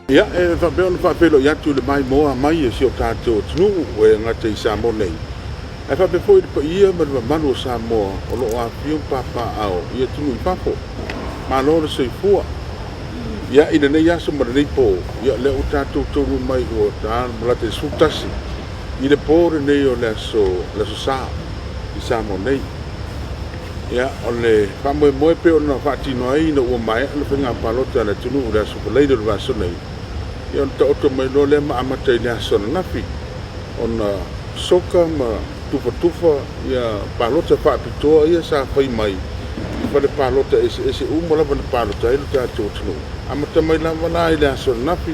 ia e whapea ona whapelo i atu le mai moa mai e si o tātou tunu e ngata i Samoa nei. E whape fo i pa ia ma le manu o Samoa o lo a pion papa ao ia tunu i papo. Ma lo le soifua. Ia ina nei aso ma le po ia le o tātou tonu mai o tā malate sutasi. I le pōre nei o le aso sā i Samoa nei. Ia o le whamoe pe o na whaatino ai na ua mai ana whinga palota na tunu o le aso pa leido le vaso nei. Ia on ta oto mai no le ma amata i le aso na nafi. On soka ma tufa ia palota whaapitoa ia sa whai mai. I whale palota ese umala wana palota ilo tātou tunu. Amata mai lava la i le aso na nafi.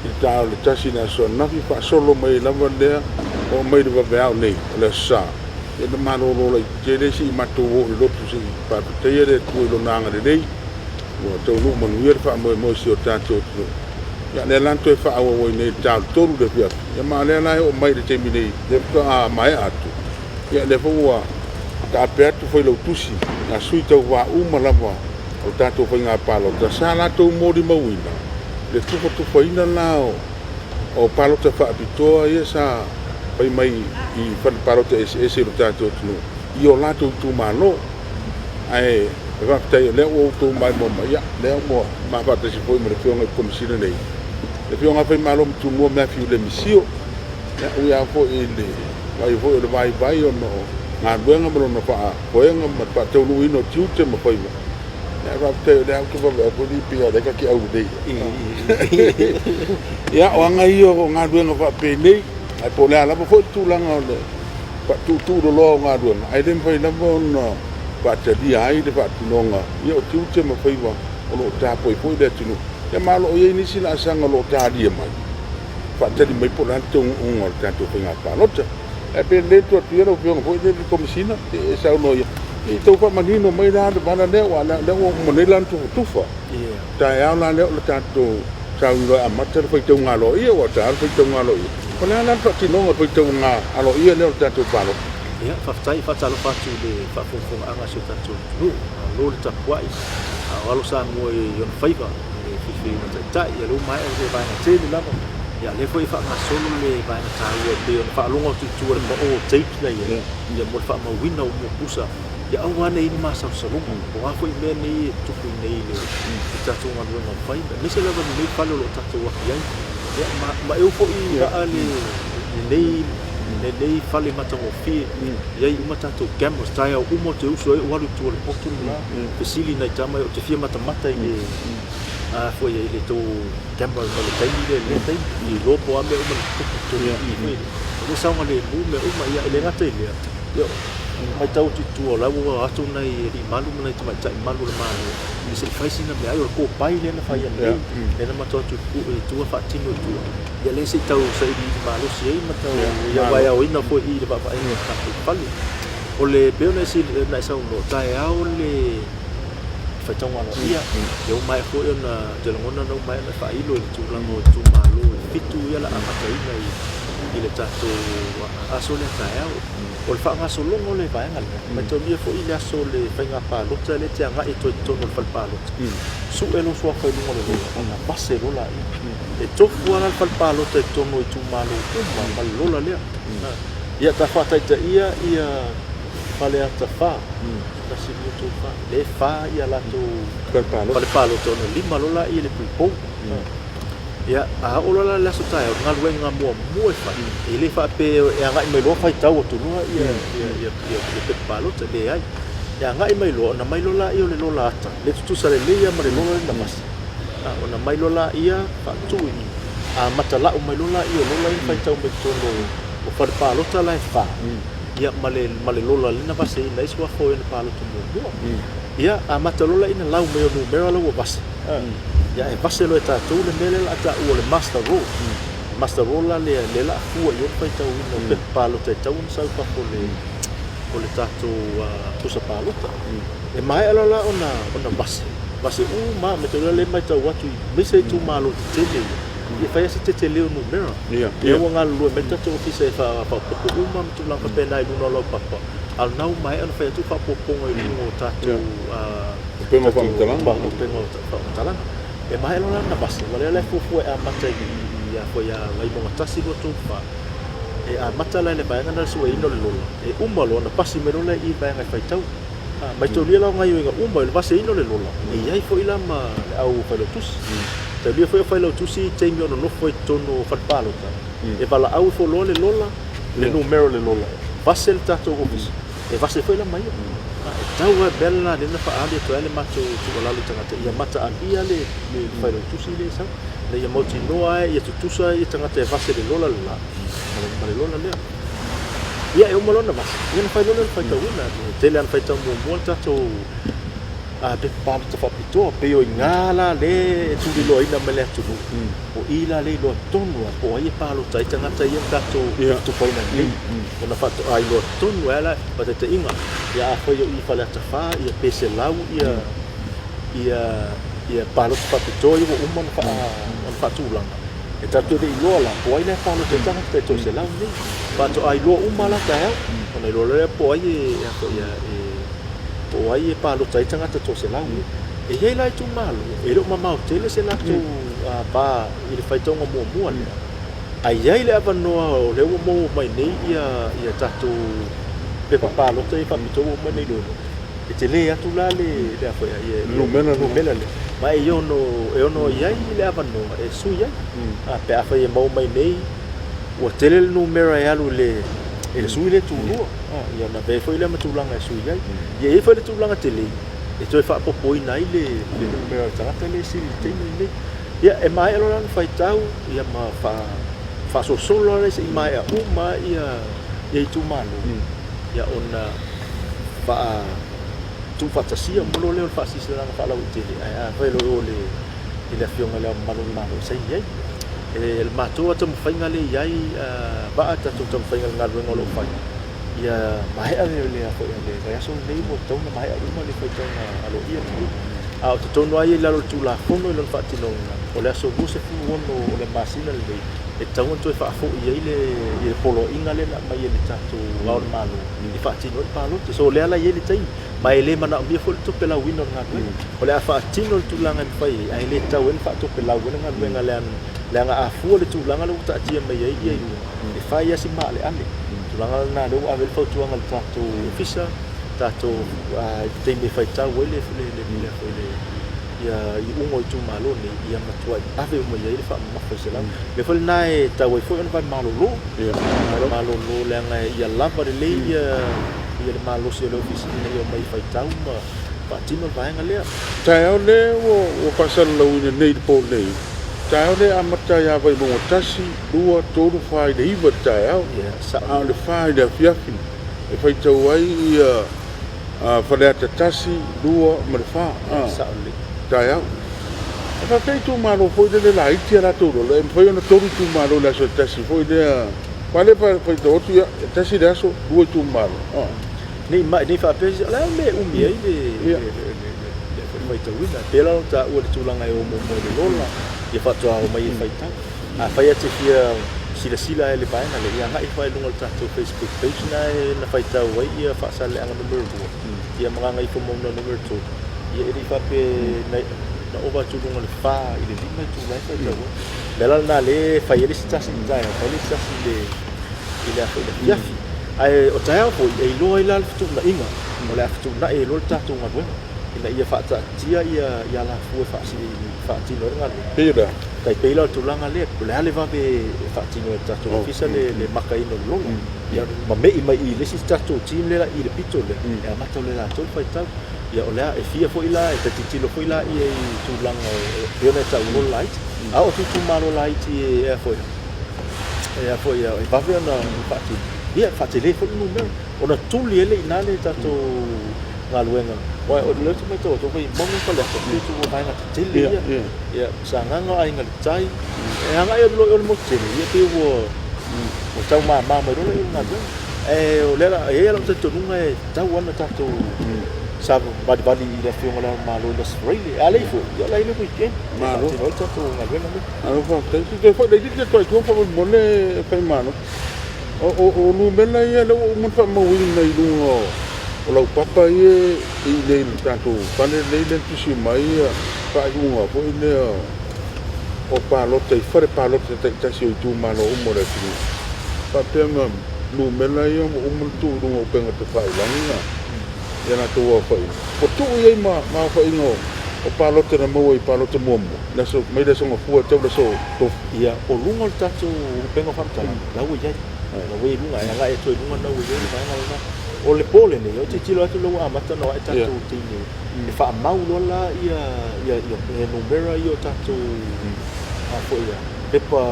I tā o le tasi na aso na nafi whaasolo mai lava lea o mai le waweao nei o le aso sa. Ia na marolo i tere si i mato o i lotu si papateia le tui lo nanga le nei. Ua tau nuk manuia le whaamoe si o tātou tunu. Ia le lanto e wha awa woi nei tālu toru le whiapi. Ia maa lea lai o mai le temi nei, le wha a mai atu. Ia le whaua ka ape atu whai lau tusi, nga sui tau wā umalawa o tātou whai ngā palota. Sa lātou mōri mawina, le tufa ina lao o palota wha apitoa ia sa whai mai i whai palota ese ro tātou tunu. I o lātou tū mālo, ai whakatei leo o tō mai moma, ia leo moa, maa whakatasi poi ma le whionga i komisina nei. Le whionga whai malo mtu mua mea fiu le misio, ia ui a fo i le, wai fo i le vai o no, ngā ruenga maro na wha koenga ma wha tau nui no tiute ma whai ma. Ia whakatei leo ki whawe a koni pia reka ki au nei. Ia o anga iyo o ngā ruenga wha pe nei, ai po lea lama fo i tūlanga o le, wha tū lo o ngā ruenga, ai lem whai lama o na, whaataria ai le whaatunonga. Ia o tiute ma whaiwa o lo tāpoi poi le tunu. Ia malo o iei nisi na asanga lo tāria mai. Whaatari mai po lanto unga o tātou whainga pālota. E pe letu atu ia lau whionga poi le komisina. E sao no ia. I tau whamanino mai rāda mana leo a leo o manei lanto tufa. Tā e au la leo le tātou sao i roi amata le whaitau ngā lo ia o tā whaitau ngā lo ia. Ko lea lanto atinonga whaitau ngā alo ia leo le tātou pālota. Ia whaftai whatalo whatu le whafonga si o tātou tunu. Lo le tapuai. Alo sa mua i on whaiva. Le whiwhi na tai ia lo mai o le vaina tēni lava. Ia le whai wha ngā solo le vaina tāua le on whaalonga o tutua le o tape nei ia. Ia mo le wha mawina o mua pusa. Ia au ane ini maa sausalunga. O a whai mea nei tupu nei le tātou ngā luenga whaiva. Nese lava ni nei whale o lo tātou waki ai. Ia ma eo fo i raa le nei fale matangofi iai uma tatou cameras tae au uma te uso ai o alu tua le potu la pesili nei tama o te fia matamata i le foi ai le tō camera ma le taimi le taimi i lopo ame uma le potu i fui le saunga le mu me uma ia ele ngata i lea ia mai tau ti tua lau o atu nei i malu nei tamai tai malu le malu i se faisina me ai o ko pai le na fai ane le na matou tu tua whaatino tua ia le se tau sa i malu si ei matau ia vai au ina po i le papa ai ka pali o le beona si na sa no tae au le whaitonga no ia e o mai ko na te longona no mai na fai lo tu lango tu malu fitu ia la amata ina i le tato aso le tae au o le whaanga solongo le vai ngal mai tau mia fo i le aso le whainga pālota le te anga e toi tono le whalpālota su e lo sua whai lunga le lola ona pase lola e tofu ana le whalpālota e tono i tu malo uma ma lola lea ia ta whataita ia whale ata wha ta si mutu wha le wha ia lato whalpālota ona lima lola ia le puipou ia a ola la so tae nga luenga mua fa e le fa pe e nga mai lo fai tau tu no ia pe palota le ai ia nga mai lo na mai lo la io le lo la ata le tu sale le ia ma le lo na mas ona mai lo la ia fa tu a matala o mai lo la io lo la fai tau me tono o fa palota la fa ia ma le lo la na base na iswa fo na palota mo ia a matalola ina lau me no mera lo base ia e base lo eta tu le mele la ta o le master roll le la fu yo pa ta no pe palo te ta un sal pa o le tato tu sa palo e mai ala la ona base ma me to le mai ta watu me se tu malo te le e fa ese te le no mera ia o nga lu me ta tu fi se fa uma tu la pe na no lo pa al nau mai ana fa tu fa po pongo i no tato pengo fa mtalang pengo talang e mai lo na basi wale le fu e amata ia ko ia vai mo tasi lo tu fa e amata la le bainga na su e ino le lola e uma lo na pasi me lo le I bainga fai tau mai to lia lo ngai nga uma le basi ino le lola e ia fo ila ma au fa lo tus te lia fo fa lo tusi te mi no foi tono fa palo ta e vala au fo lo le lola le numero le lola basi le tato office e basi fo ila mai tau e bella le na fa ali to ele macho tu la lu tanga ia mata alia le fa lo tusi le sa le ia moti noa ia tutusa ia tanga te basi le lola la ma le lola le ia e uma lona basi ia na fa lola fa tawina te le an fa tamu mo tato a te palo te whapitoa, peo I ngāla le tūri loa ina me le atunu. O ila le loa tonu, o ai e palo tai tangata ia kato tu paina ni. O na whato ai loa tonu e ala, pa te inga. Ia a whaio I whale atawha, ia pese lau, ia palo te whapitoa, ia uma na whatulanga. E tatu de I loa la, po ai le palo te tangata e tose lau ni. Whato ai loa uma la ka heo, o na loa le po ai o ai e palo tai tangata to se lau e hei lai tu malo e lo mamau tele se na tu pa I le faitonga mua ai ai le ava noa o le mo mai nei ia tatu pe palo tai pa mito mo mai lo e te le atu la le afa ia no mena le mai io no ai le ava noa e su ia pe afa ia mo mai nei o tele le numero e alu le e sui le tulua ia na be foi le matulanga e sui ai ia e foi le tulanga tele e toi fa popoi nai le numero tanga le si te ni ia e mai lo lan fai tau ia ma fa so solo le se mai a uma ia tu malo ia ona fa tu fa tasia mo le fa si se la fa la utile ai foi lo le ile fionga le malo sai ai el matua te mfainga le iai ba ta tu te mfainga nga ruenga lo fai ia mai ale le a foi le vai so le mo tau na mai a uma le foi tau alo ia tu a to tono ai la lo tu la fono lo fatti no o le so buse fu wono o le masina le e tau to fa fo iai le polo inga le na mai le tatu wa o malo ni fatti no palo te so le ala ia le tai mai le mana mi fo to pela wino nga o le fa tino tu langa fai ai le tau en fa to pela wino nga ruenga le langa a fu le tulanga lo ta tia mai ai ia e fai asi male ane tulanga na lo a vel fautuanga le tato fisa tato te me fai ta wele le ia I ungo I tu malo ni ia matua ave mai ai le fa ma fa sela me fo nai ta wai fo vai malo lo malo lo langa ia lava le ia le malo se lo fisa ia mai fai ta ma pa tino vai ngale tai au le o pasal lo ina nei po nei tai au le amata ia vai mo tasi dua toru fai de iva tai au sa au le fai de fiafi e fai tau ai ia fale ata tasi dua ma le fa sa le tai au e fa fai tu malo foi de la itia la toro le foi ona toru tu malo la so tasi foi de quale fai to tu ia tasi de aso dua tu malo ni fa pesi la me umi ai le fai tau ina pela ta o le tulanga e o mo le lola ia fatua o mai fai tau a fai ate fia sila ele pai na le ia ngai fai lunga tato Facebook page na fai tau ai ia fa sale anga numero 2 ia mga ngai fo mo numero 2 ia iri fa pe na oba tu lunga le fa ile lima tu lai fai tau bela na le fai ele sta sin dai fai ele sta sin le ile fa ile ia ai o tai fo ai lo ai la tu na inga o le tu na e lo tato ngwa ina ia fa ta tia ia la fu fa si fa ti no nga pera kai pela tulanga le le va be fa ti no ta to ofisa le makai no lo ia ma me mai le si sta to ti le la i le pito le ia ma to le la to fa ta ia o le e fia fo ila e ti lo fo ila i tulanga ia na ta no light a o tu malo light e fo ia e va ve na fa ti ia fa ti le fo no me ona tu le ina le ta to nga luenga wa o le tu meto to vai mo ko le tu vai na tele ya sanga nga ai nga tai e nga ai lo mo tele ya te wo o tau ma mo lo nga e o le e lo te nunga e tau ana tato sa badi le fio nga ma lo le really ale fo ya la ile ko ke ma lo tato nga luenga alo fa te fo de te to fo mo le fa mano o nu bella ia lo mo fa mo wi na ilu o lau papa i le tato pane le tu si mai whaiunga po i lea o pālota I whare pālota taitasi o I tūmano umore kini. Pāpea ngā lumela ia mo umul tūrunga o penga te whailangi ngā. Ia nā tō whai. Po tū iei mā whainga o pālota na maua I pālota muamu. Nā so mai da songa fua tau da so tofu. Ia o lunga o tātou penga whamtala. Lau iai. Lau iai lunga. Ia ngā e toi lunga nau iai. Vaenga o le pole nei. O te tilo atu lau amata no ai tātou tini. E whaamau lola ia numera I o tātou fo ia. Pepa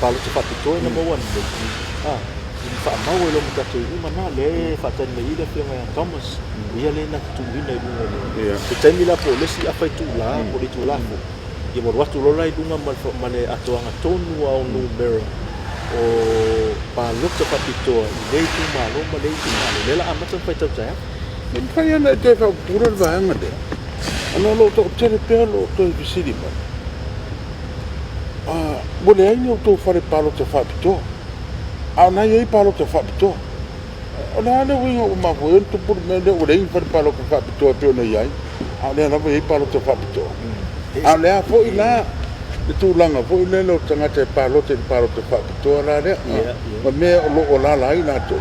pālota whapitoa na maua nei. Whaamau e lomu tātou I mana le whaatani me ira whianga ia Thomas. Ia le na tuwina I lunga le. Te taimi la po lesi awhai tū la, po le tū lafo. Ia mo watu lola I lunga ma le atoanga tonu au numera. O pālota whapitoa I lei tū malo ma lei tū malo. Lela amata whai tau taia. Me whai ana e te whau pura le vahanga te. Ano lo tō tere pēr lo tō I visiri ma. Mo le aini o tō whare pālota whapitoa. Nai ei pālota whapitoa. O le ane winga o mawho e tu puru mele o rei whare pālota whapitoa pēr nei ai. Le anawa ei pālota whapitoa. Le a fo I la le tūlanga fo I le lo tangata e pālota whapitoa la rea. Ma mea o lo o la lai nā tō.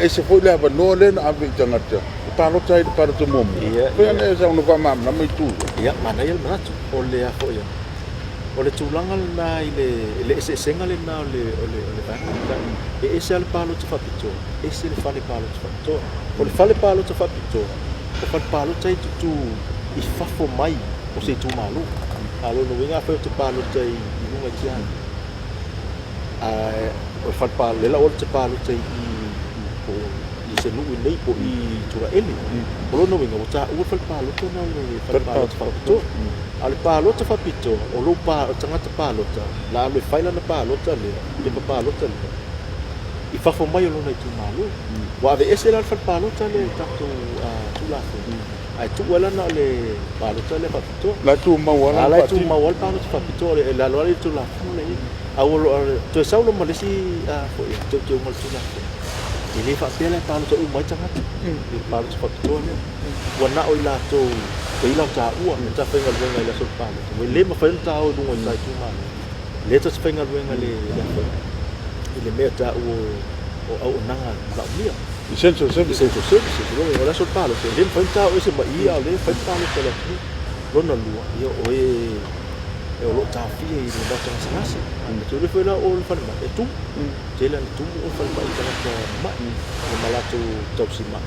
E se fo I le awa noa le na awe I tangata. Pālota I le pālota momu. Pea ne e sa unu whamam na mai tū. Ia, mana ia le manatu. O le a fo ia. O le tūlanga na I le esenga le na o le vanga. E ese ale pālota whapitoa. Ese le whale pālota whapitoa. O le whale pālota whapitoa. O whale pālota I tutu I whafo mai o se tū malu. Alo no winga whao te pālota I lunga tiana. O le whale pālota, lela o le te pālota I se nui nei po I tura ele. O lo no winga o ta ua whale pālota na o le whale pālota whapitoa. A le pālota whapitoa, o lo tangata pālota, la alo e whaila na pālota le, le pālota le. I whafo mai o lona I tū malu. Wa ave ese la le pālota le tātou tūlako. Ai tū wala na le pālota le whapitoa. La tū mawala. La tū mawala pālota whapitoa le la loa le tūlako le. A o lo, to e saulo malesi tau te umal tūlako. I le whapea le pālota umai tangata. I pālota whapitoa le. Wana o I la tō Pei lau tā ua, me tā whainga luenga I la sol pālota. Wei le ma whainga tā o lunga I tai tū mana. Le tā whainga luenga le whainga. I le mea tā o au nanga lau mia. Essential services. Essential services. O la sol pālota. Le ma whainga tā o ese ma ia le whainga pālota la tū. Rona lua. Ia o e o lo tā whia I le mātanga sanasi. Tu le whainga o le whainga mai. E tū. Te la ni tū o le whainga mai tangata mai. O malato tausi mai.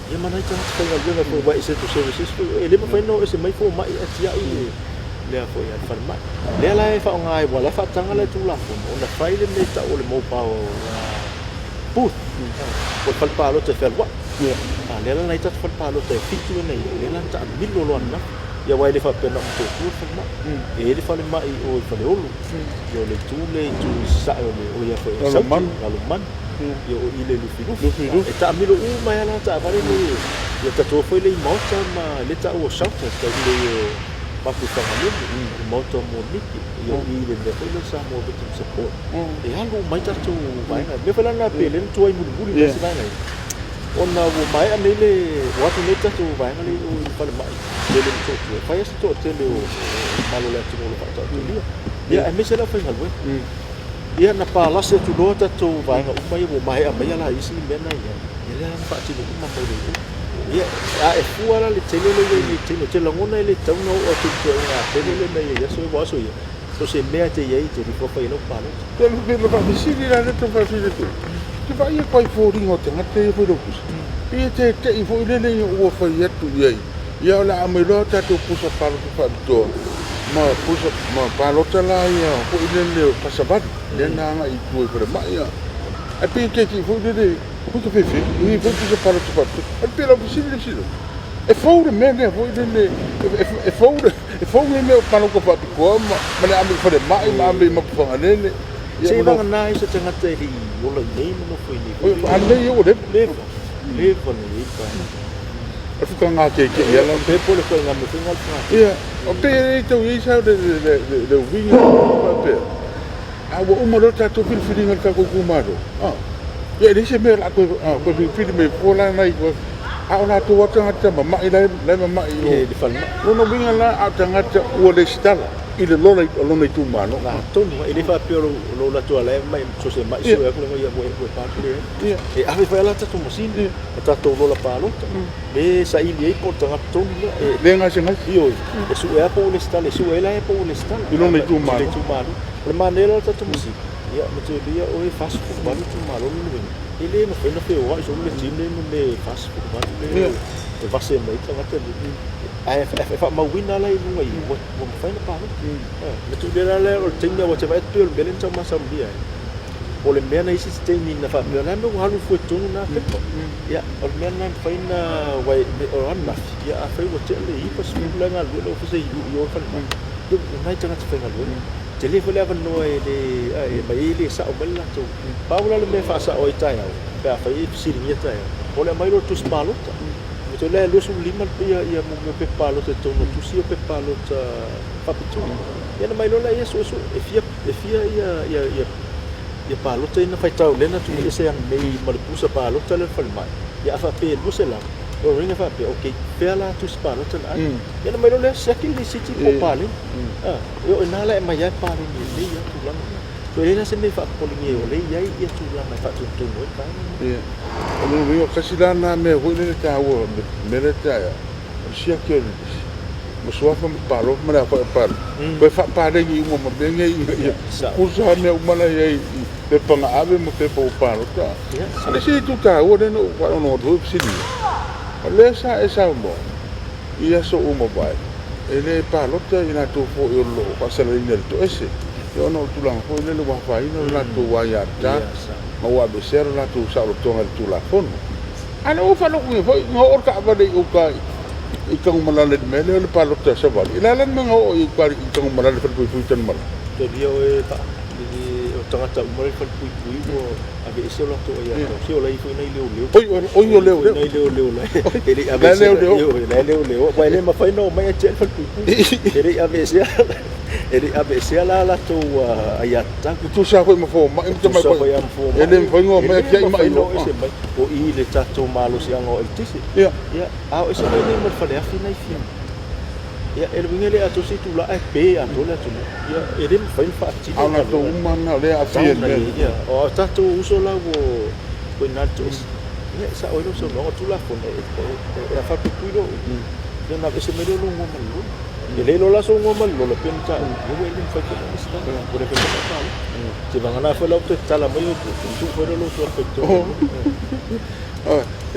Ia mana I tangata whainga luenga po wai essential services. E le ma whainga o ese mai po mai atia I lea po I whainga mai. Lea la e whaonga ai wala whaatanga le tūlako. O na whaile me ta o le maupao booth. O le whalpālota e whelwa. Lea la nei tata whalpālota e fitu e nei. Lea la ta milo loa na. Ia wai le whapena o tō kua whainga mai. E le whale mai o I whale olu. Ia o le tūle I tū sae o ia whainga sauti. Aluman. Ia o I le lufi. E ta milo mai ala ta avare le. Ia tatua foi le mauta ma le ta o sauta. Ta le papu whangalumi. Mauta mo niki. Ia I le me foi le sa mo victim support. E alu mai tatu vainga. Me whala na pele ni tuai muli le si vainga. Ona o mai ane le watu le tatu vainga le o whale mai. Le le mtotu. Whai asa toa te le o malo le atu mo le whata atu lia. Ia e me se la whainga lue. Ia na pālase tu loa tatou vaenga umai o mai a mai ala isi mena ia. Ia lea na whaati mo uma mai leu. Ia a e fuara le tele le i tino. Te langona le tauna o atu te unga tele le na ia. So e waso ia. So se mea te iei te rifofa ino pālase. Te lupi lo whaamisiri la reto whaasiri tu. Te whai e pai fōringa o te ngate e whairokus. Ia te I fo ilele I ua whai atu iei. Ia o la amailoa tatou pusa pālata whaatoa. Ma pusa ma pālota la ia fo ilele o pasabari. Lena anga I tue kore mai ia. E pe ke ki fo ilele puta fefe. I fo pusa pālata whaatoa. E pe la visiri le silo. E fōre mene fo ilele. E fōre me o pālata whaatoa. Ma le ame whare mai ma ame ma pufanganene. Se vanga nā isa tangata I li ola nei mo foi ni. Ane I o lepo. Lepo ni I pai. E fuka ngā ke ia la. Pe pole koe ngā me whinga alwhanga. Ia. O pe e tau I sao le winga. A wa umaro tātou whiriwhiringa le kako kumaro. Ia rese mea la koe whiriwhiri me whola nai koe Aona tu tangata mamai lai mamai e le falma no winga la a tangata ua le stala i le lona i tumano na tonu e le fa pero lo la to la mai so se mai so e ko ia mo e pa le e ave fa la tatu mosini ta to lo la palo le sa ili e po tanga tonu e le nga singa io e su e po le stale su e la e po le stale i lona i tumano le manela tatu mosini ia mo te dia o e fast food ba tumano le ele no foi no feo ai so le time no le fast food ba le e va se mai tanga te ai fa ma wina la i ngai mo fai na pa le tu dera le o tinga o te vai tu le belen tama sam dia o le mena isi tingi na fa me la no halu fu tu na pe ya o mena fai na wai o na ya fai o te le i pa su la nga lo fu se yo fa na do nai tanga te fa nga te le fu le va no e le mai le sa o bella tu paula le me fa sa o tai au pe fa i si ni tai o le mai lo tu spalo to le lo su lima ia mo pe palo te tono tu si o pe palo ta papitu ia na mai lo la ia so e fia ia palo te na fai tau lena tu ia se ang nei maripusa palo ta le falmai ia fa pe lo se la o ringa fa pe okay pe la tu spalo ta ia na mai lo le saki li siti po pale io na la mai ia palo ni ia tu la to ele se me fa polinge o le ia tu la mai fa tu mo pa ia no rio kasilana me huile ta wo me le ta sia ke mo so fa palo me la pa ko fa pa de ni mo benge ia usa me o mala ia te panga ave mo te po palo ta ale si tu ta wo no wa no do si ni ale sa esa mo ia so o mo bai ele palo ta ina tu fo yo lo pa sa le ni to ese yo no tu la fo le wa fa ina la tu wa ya ta ma wa be ser la tu sa lo tonga tu la fon ana o fa no ku fo no or ka ba de o ka i ka mo la le me le pa lo ta sa va ila la me o i ka i ka mo la le fa pu tan mal to dia o ta ni o tanga ta mo le fa pu o ave se lo to ya to se o la i fo nei le o le nei le la ele ave se le wa ele ma fa no mai e fa pu ele ave se ele ave se la to ai ta tu sa ko mo fo ma te mai ko ele mo ngo me ke mai no o i le tato malo si ango el tisi ya a o se le mo fa le afina i fim ya ele ngele a to si tu la e pe a to la tu ya ele mo fa ti ana to umana le a fie ya o tato uso la ko na to ya sa o no so no tu la fo e fa pu lo ya na se me lo mo malo ele lo la so ngo malo lo penta o ele fa ke na sta ko le penta pa se van a fa lo te tala mo tu fo lo so perfecto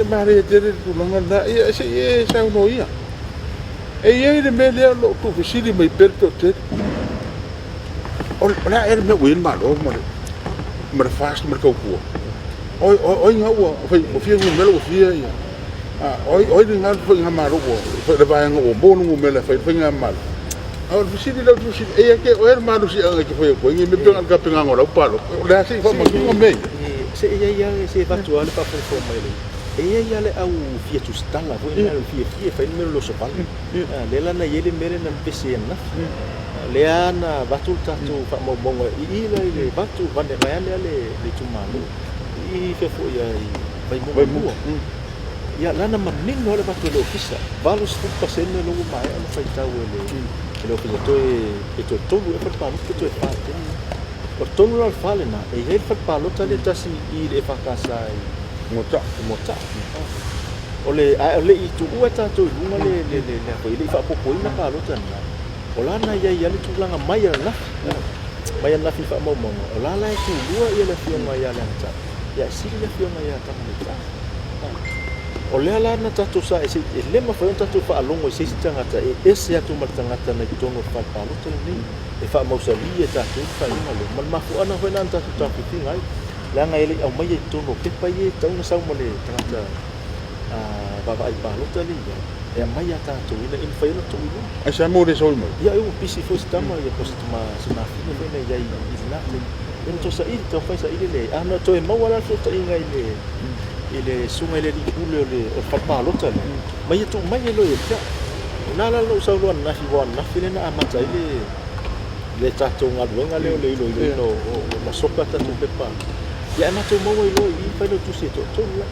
e mare te tu longa da e se sa no ia e ia me le lo tu fisili mai perto te o la er me win malo ma fast ma ko oi nga o foi o fio me lo fio ia oi nga foi nga malo o le vai nga o bonu me la foi nga malo o fisili lo tu si e ke o er malo si nga ke foi ko ngi me penga ka penga ngora palo la si fa ma ngo me se ia se va tu ale pa fo mai ia le au fia tu stalla foi na fia fa me lo so pal le la na yele mere na pese na le ana vatu tatu fa mo mongo i le vatu vande mai le tu malo i fe fo ia vai mo ia la na manin no le vatu lo fisa valo stu pasene lo mai ana fa tau le lo que to todo e fa palo que to e fa o tonu al fale na e ele fa palo tale tasi i le fa casa mota ole i tu ua tatu lunga le ko ile fa popo ina palo tana ola na ia le tu langa mai na fa mo ola la tu ua ia le fio mai ala ta ya si le fio mai ta ta ole ala na tatu sa e le ma fa tatu fa alongo se tanga ta e se atu matanga ta na tono fa palo tana ni e fa mo sa li tatu fa ina lo mal ma fu ana fa na tatu ta fitinga la ngai le au mai tono ke pa ye tau na sa mo le tanga ba ai palo tali ya mai ta tu ina in fa ina tu ina a sa mo de sol mo ya eu pisi fo stama ya postuma sina fina fina ya ina le to sa il to fa sa il le ana to e mo wala so ta inga ile sunga ile di pulo le o fa palo tali mai tu mai lo ya na la lo sa lo na fi wa na fi na amata ile le tato ngadwenga le no ma soka tatu pe pa ya na to mo lo I fa no tu se to la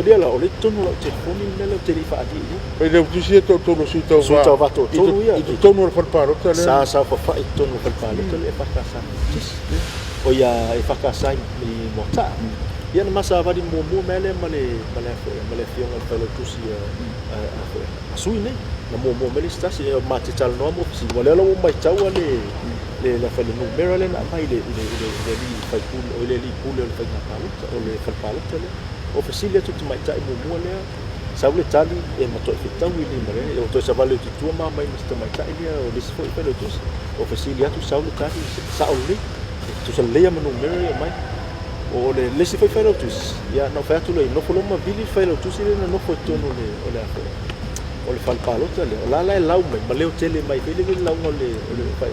dia la ole tonu lo telefoni mele tele fa adi Pai le utisi to lo sita su tau va to tonu ia itu tonu le paro ta le sa fa fa tonu fa pa le fa ka sa o ia e fa ka sa ni mota ia na masa va di mo mele male fiona fa lo tusi a sui ne na mo mele stasi ma te tal no mo si wala lo mai tau le la fa le numero le na mai le li fa pul o le li pul le fa na pa o le fa pa le o fasilia tu mai tai mo le sa ule tali e mato e tau i limare o to sa vale tu ma mai mista mai tai dia o dis foi pelo tus o fasilia tu sa ule tali sa ule tu sa le ma numero mai o le si foi pelo tus ya no fa tu le no folo ma bili pelo tus ile no foi tono le o le fa palo tale o la lau mai ma le tele mai bili lau le fa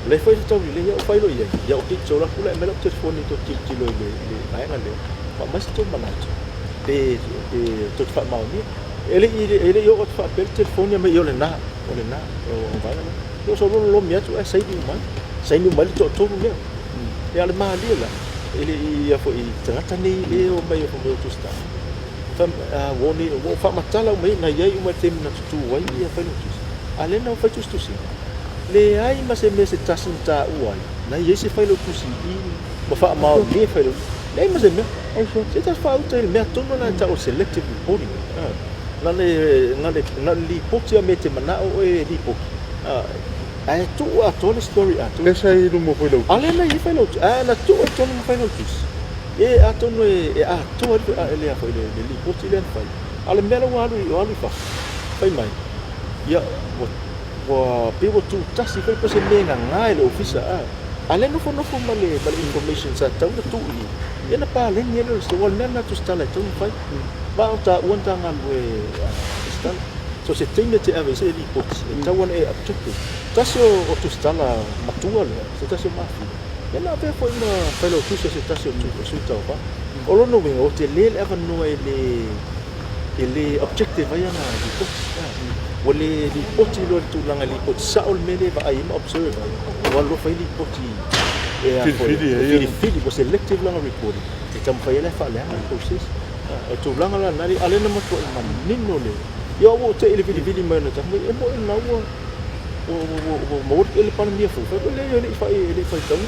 le foi tu le ya fa lo ya o ki chola kula me lo telefoni to ki lo le ai na le ma mas to manato de tot fa mau ni ele yo ot fa per telefoni me yo le na o vai na yo so lo mi atu sai di mai to le ya le ma dia la ele ia fo i trata ni le o mai o meu tu sta fa woni wo fa matala mai na ia uma tem na tu wai ia fa no tu ale na fa tu si le ai ma se tasin ta uai na ia se fa lo tu si ma fa mau ni fa lo le ma se me se tas fa utel me tono na ta o selective reporting na li poti a mete mana o e li po ai tu a tono story a tu le sai no mo foi lo ale na i fa lo na tu o tono mo fa lo tu e a tono a tu ele a foi le li poti le fa ale me lo alu fa fa mai ya wa pe tu tasi fa pe se me ngai le officer ale no fo male information sa tau tu ia na pa le ni le so wal na tu sta la tu fa ba ta un ta ngal we sta so se tem te ave se li pot ta one e up to tasio o tu sta la matua le se tasio ma ia na pe foi ma pelo tu se tasio tu su ta fa o lo no we o te le ava no ele objective ia na li pot wale li pot lo tu langa li pot sa ol mele ba ai ma observe walo fa li pot fili was selective lang reporting itam fa ele fa le process to lang la nari ale na mo man ninno le yo wo te ele vidi man ta mo na wo mo ele pan mi fo fa le yo fa tau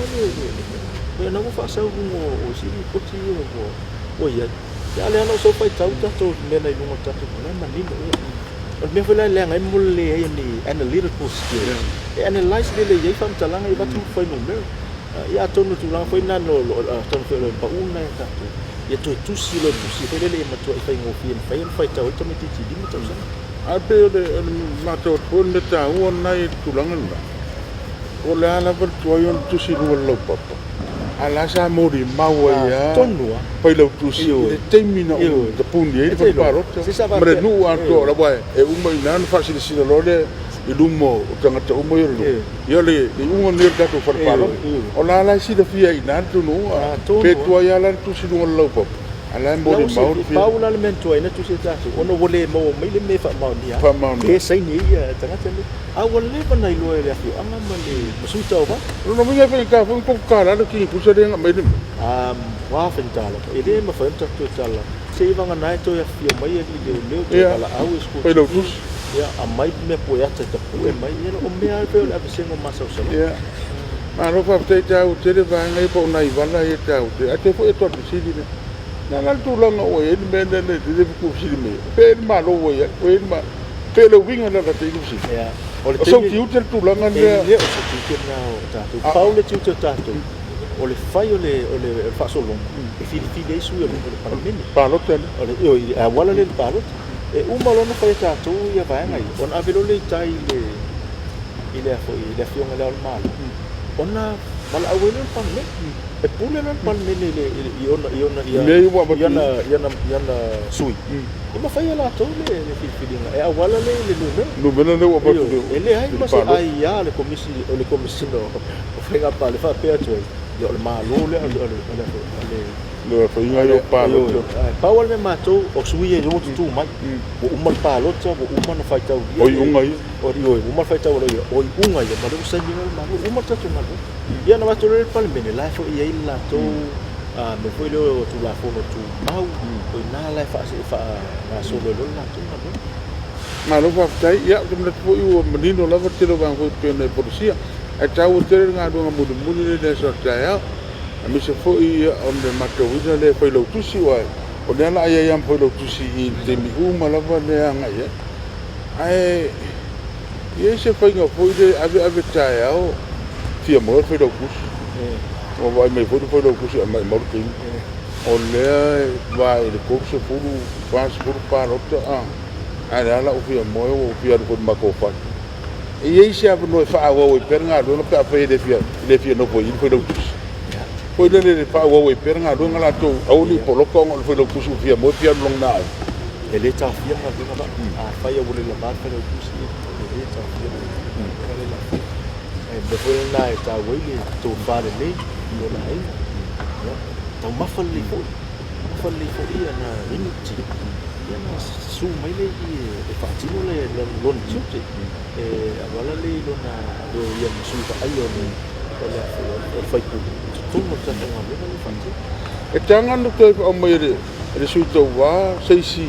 le na mo fa sa o si poti o ya ale na so fa tau ta to me na no ta to na man ninno o me fa le ngai mo le ni analytical skill analyze le ye fa ta lang i ba tu fa no me ia tonu tu lang foi na no tonu foi pa una ta tu ia tu si foi le ma tu fai ngofien fai ta o to me ti di ma ta sa a pe le ma to pon le ta o nai tu lang la o le ala per tu yon tu si no lo papa ala sa mori mau ia tonu pai lo tu si le temina o te pun ye fa paro ma nu a to la boy e un mai nan fa si lo le i lumo o tangata umo ia le unga nir kato wharparo o la la si da fia i nā tunu pe tua ia la tu si dunga lau pop ala mbori mau fia pau la le mentua ina tu si tatu ono wole mau mai le me wha mau nia e sai ni ia tangata le a wale mana i loa le afi anga ma le masui tau wa no minga whenga ka whenga koko ka rana ki pusa renga mai lima wa whentala e le ma whenta tu tala se i wanga nai to ia fia mai e li leo te kala au e sko pai lau tusi ya amai me po ya te pu e mai ina o me al pe la sengo masa o sama ya ma ro fa te tau te va ngai po nai vala e tau te ate fo e to si di na ngal tu la no e me ne ne de ku si me pe ma lo e o ma pe lo vinga la te ku si ya o le so ki utel tu la ngal le o so ki na o ta tu paule tu ta tu o le fai o le fa so long e fi su o le palot o le io a wala le palot e uma lona fai tatu ia vai ngai on avelo le tai ile a foi ile fiona le mal ona mal awelo pan me e pule le pan me le iona sui ima fai la to le filinga e awala le numero le wa pa ele ai ma se ai ya le commissiono o frega pa le fa pe tu yo le malo le le fa inga yo palo Paul me matou o sui e yo tu mai o uma palo tsa o uma na fai tau o unga i o uma fai tau o unga ia ma do sa dinga ma uma tatu ma ia na matou le pal mene la fo ia ila to me foi le tu la fono tu mau o na la fa na solo lo la tu na ma lo fa tai ia te mna po u menino lava te lo van ko pe na policia e tau te nga do mo de muni le so tai a mi se fo i on de mato wina le foi lo tusi wa o le ala ia ia foi lo tusi i te mi uma lava le anga ia ai ia se foi nga foi de ave tai au fia mo foi lo tusi o vai me foi lo tusi a mai mo te o le vai de ko se fu pas fu pa rota ai ala o fia mo o fia ko ma ko fa e ia se ave no fa o per nga do no pa fe de fia no foi lo tusi foi le fa o per nga do ngala to au li po lo ko ngol foi lo tusi fia mo fia long na e le ta fia nga do ba a fa ia le la ba fe lo tusi e le ta fia e de foi na ta wei le to fa le no la ai tau mafali fo ia na inuti ia na su mai le e fatino le lon tute e agora le lona do ia su fa ai o fai pu tu mo ta nga me le fati e tanga no te o mai le su to wa sei si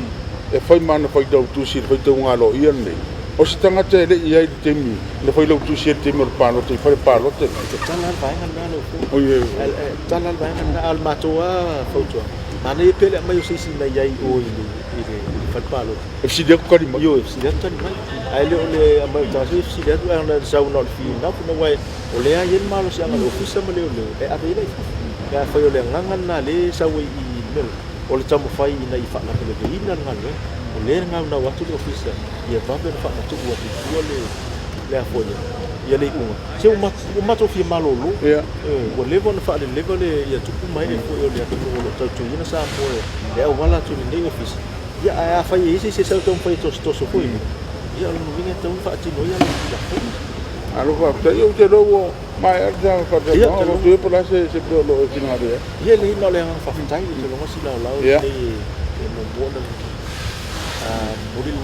e fai mana fai do tu si fai to nga lo ia nei o se tanga te le ia te mi le fai lo tu si te mo pa no te fai pa lo te tala vai nga no o ye tala vai nga al matoa foto ma ne pele mai sei si na ia o ile fai pa lo e si de ko di mo yo si de ta mai ai le mai ta si de tu ana sa no fi na fu no wai o le ai ma lo si ana lo fisa ma le e a ile ya fai o le nganga na le sa wi i mel o le tamo fai na i fa na le ina ngalo o le nga na watu le ofisa ia va per fa tu wa tu le a foia ia le uma se uma to fi malolo ia o le von fa le level ia tu mai e foi o le tu o tu ina sa mo le o wala tu le ofisa ia a fa ia se sa to foi to so foi ia lo vinga to fa ti no ia la alo fa te eu te lo mai arda fa te no tu por la se lo finale ia le no le fa tai le lo si la le mo bona muril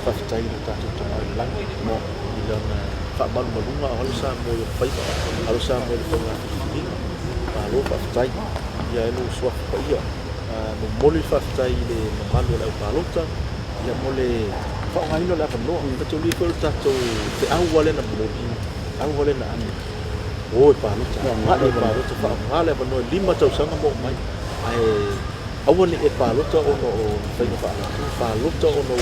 fa tai ta tu mai lang mo ila na fa mal malunga hal sa mo yo fai hal sa mo yo fa ni pa lo fa tai ia no so fa ia mo moli fa tai le mando la pa lota ia mo le fa ngai no la fa no ta tu li ko ta tu te au wale na mo au wale na ani o pa lota ma le pa lota fa ngale ba no lima tau sanga mo mai ai awani e pa lota o no fai fa pa lota o no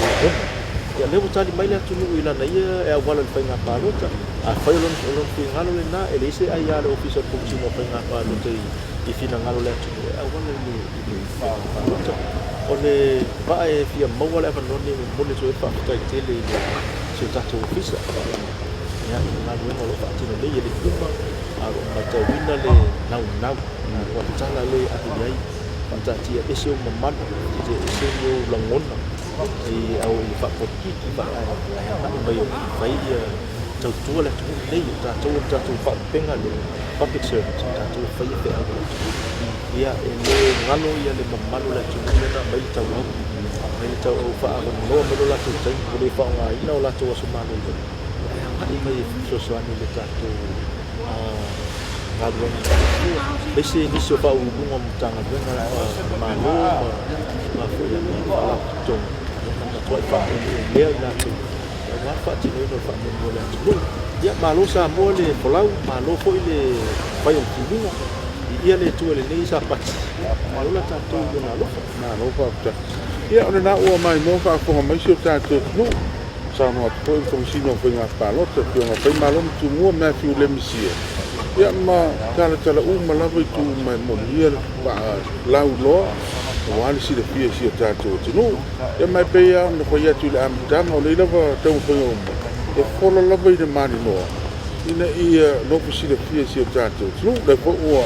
ya le botali mai le tunu ila na ia e wala le fai pa lota a fai lon fi ngalo le na e le se ai ya le officer ko si no fai pa lota i fina ngalo le tunu a wala le fa lota o le va e fia mo wala fa no ni mo le so fa ta tele le se ta to officer ya na no lo fa tino le le kuma a ma ta wina le na wa tala le a ai Pantatia ese o mamad ese o langon e au i fa poti i fa mai vai tau tua le tu nei ta tu fa penga le public service ta tu fa i pe au ia e le ngalo ia le mamalo le tu na mai tau fa no me la tu tai le fa nga ina la tu so mano le ai mai so so ani le ta tu ngalo besi ni so pa u bunga mtanga benga malo ma fu ya ni ala tu na tu fa le na tu wa fa ti no fa mo le tu ya malo sa mo le polau malo fo le fa yo tibinga ia le tu le nei sa pa malo la ta tu na lo fa ta ia ona na o mai mo fa ko mai so ta tu no sa no to ko si no fa nga pa lo te no fa malo tu mo me fi le misia ia ma tala uma lava i tu mai molia pa lau loa wali si le pia si tato tino ia mai pe ia na ko ia tu le amtanga o le lava tau whanga uma e fola lava i le mani noa ina ia no si le pia si tato tino le po ua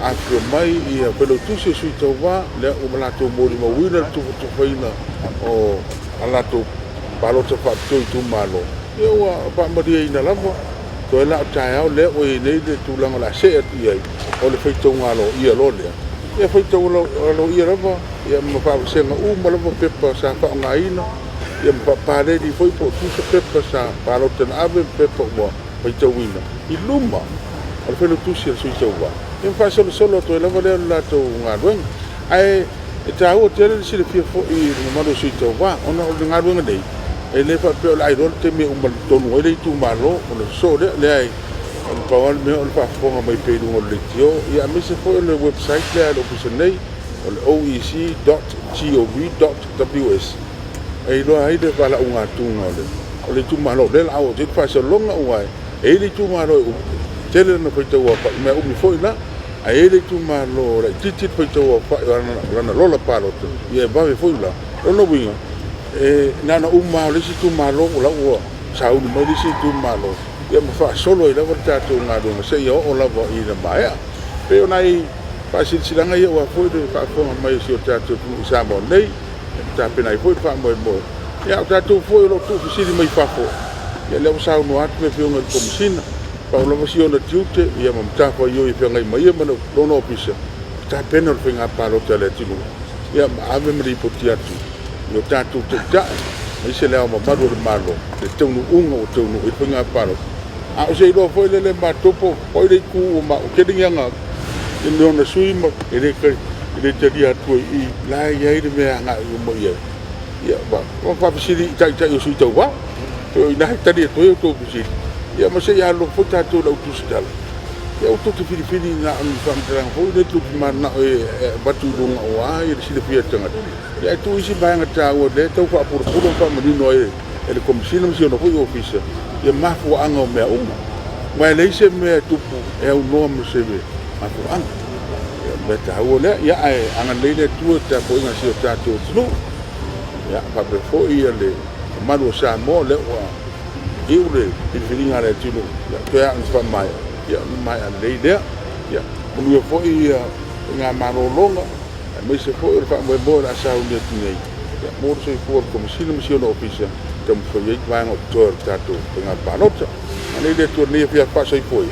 a ke mai ia pelo tu si sui tau wa le o malato mori ma wina tu whaina o alato palota fa tu malo ia ua pa maria ina lava to la taia le o nei le tulanga la se ia o le feito ngalo ia lo le ia feito lo ia lava ia ma fa senga ma lava pepa sa fa ngaina ia ma pa le di foi po tu se pepa sa pa lo ten ave pepa mo feito wina i luma o le feito tu si sui tau wa Ia fa solo to la vale la to ngadwen. Ai ta o te le sile fia fo I no malo sui to wa ona o ngadwen dei. E le fa pe ai ro te me o mal to no le tu malo o le so le ai. On pa me on fa fo mai pe no le tio. Ia me se fo le website le lo ku nei o le oec.gov.ws. E lo ai de vala unga tunga le. O le tu malo le au te fa so longa uai. E le tu malo tele no fa to wa pa me o mi fo ina. A ele tu malo la titi foi to fa na lola palo e va me foi la no winga e na uma le si tu malo la o sa u mo le si tu malo e mo fa solo e la volta tu nga do se yo o la vo I na baia pe onai fa si silanga ia wa foi de fa fo mai si o tato tu sa mo nei ta pe nai foi fa mo ya tato foi lo tu si mai fa fo e le sa no at me fiunga komsina Paulo si ona tiute ia mamta fa yo I fengai mai mana lono opisa ta pena fenga palo tele tinu ia ave mri potiatu yo tatu te ta mai se leo ma madu malo te tunu unga o tunu I fenga palo a o se lo foi le ma topo foi le ku o ma o kedinga nga I no na sui ma ele kai ele te dia tu I la ia I me nga mo ia ba o fa sili ta yo sui to wa to ina ta dia to yo to sili ia ma se ia lo fo tatou lau tusidala ia o toki filifili na anu whamtara hoi le tuki mana e batu runga o a i le sile pia tangata ia tu isi baanga tāua le tau wha apurapura whamanino e le komisina msi ona hoi ofisa ia mafu anga o mea uma mai leise mea tupu e au noa msewe mafu anga ia mea tāua le ia ai anga leile tua ta po inga si o tatou tunu ia pape fo ia le manu o Samoa le ua Iure filfilinga le tino ya to ya nfa mai ya mai le idea ya unu fo I nga marolonga me se fo fa mo bo la sa unde tine ya mo se fo komisina misiona ofisa tem fo ye vai no tor tato nga balota ane le torneio fia fa sai foi